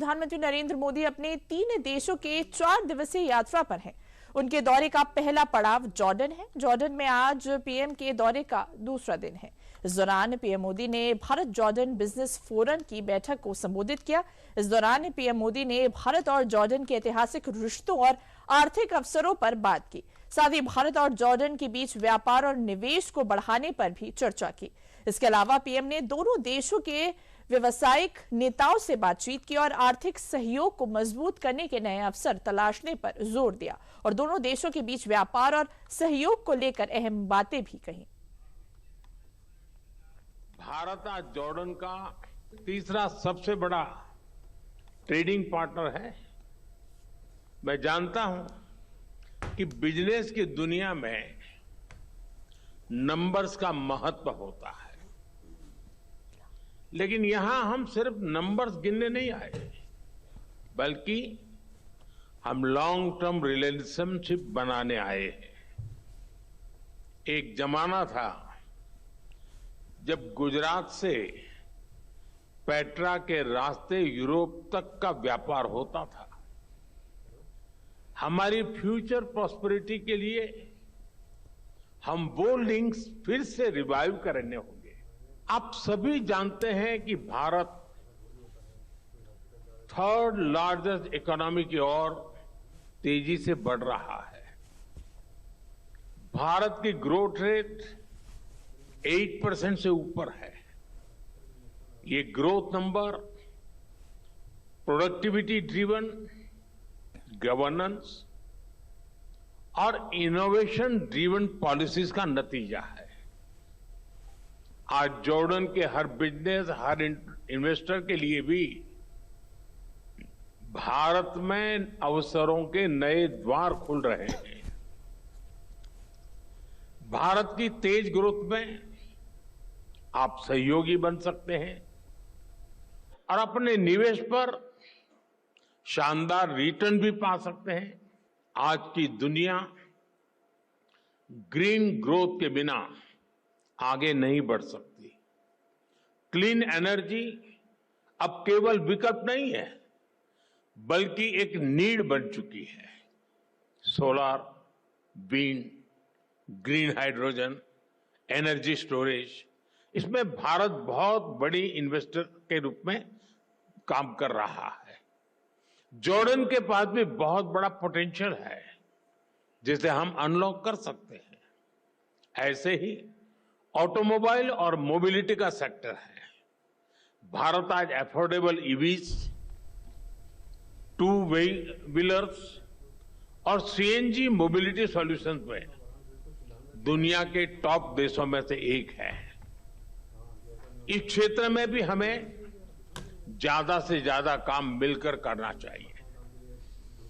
प्रधानमंत्री नरेंद्र मोदी अपने 3 देशों के 4 दिवसीय यात्रा पर हैं। उनके दौरे का पहला पड़ाव जॉर्डन है। जॉर्डन में आज पीएम के दौरे का दूसरा दिन है। इस दौरान पीएम मोदी ने भारत जॉर्डन बिजनेस फोरम की बैठक को संबोधित किया। इस दौरान पीएम मोदी ने भारत और जॉर्डन के ऐतिहासिक रिश्तों और आर्थिक अवसरों पर बात की। साथ ही भारत और जॉर्डन के बीच व्यापार और निवेश को बढ़ाने पर भी चर्चा की। इसके अलावा पीएम ने दोनों देशों के व्यावसायिक नेताओं से बातचीत की और आर्थिक सहयोग को मजबूत करने के नए अवसर तलाशने पर जोर दिया और दोनों देशों के बीच व्यापार और सहयोग को लेकर अहम बातें भी कही। भारत आज जॉर्डन का तीसरा सबसे बड़ा ट्रेडिंग पार्टनर है। मैं जानता हूं कि बिजनेस की दुनिया में नंबर्स का महत्व होता है, लेकिन यहां हम सिर्फ नंबर्स गिनने नहीं आए, बल्कि हम लॉन्ग टर्म रिलेशनशिप बनाने आए हैं। एक जमाना था जब गुजरात से पेट्रा के रास्ते यूरोप तक का व्यापार होता था। हमारी फ्यूचर प्रॉस्पेरिटी के लिए हम वो लिंक्स फिर से रिवाइव करने होंगे। आप सभी जानते हैं कि भारत थर्ड लार्जेस्ट इकोनॉमी की ओर तेजी से बढ़ रहा है। भारत की ग्रोथ रेट 8% से ऊपर है। ये growth number productivity driven, governance और इनोवेशन ड्रिवन पॉलिसीज का नतीजा है। आज जॉर्डन के हर बिजनेस, हर इन्वेस्टर के लिए भी भारत में अवसरों के नए द्वार खुल रहे हैं। भारत की तेज ग्रोथ में आप सहयोगी बन सकते हैं और अपने निवेश पर शानदार रिटर्न भी पा सकते हैं। आज की दुनिया ग्रीन ग्रोथ के बिना आगे नहीं बढ़ सकती। क्लीन एनर्जी अब केवल विकल्प नहीं है, बल्कि एक नीड बन चुकी है। Solar, wind, green hydrogen, energy storage, इसमें भारत बहुत बड़ी इन्वेस्टर के रूप में काम कर रहा है। जॉर्डन के पास भी बहुत बड़ा पोटेंशियल है जिसे हम अनलॉक कर सकते हैं। ऐसे ही ऑटोमोबाइल और मोबिलिटी का सेक्टर है। भारत आज अफोर्डेबल ईवीज, 2 व्हीलर्स और सीएनजी मोबिलिटी सॉल्यूशंस में दुनिया के टॉप देशों में से एक है। इस क्षेत्र में भी हमें ज्यादा से ज्यादा काम मिलकर करना चाहिए।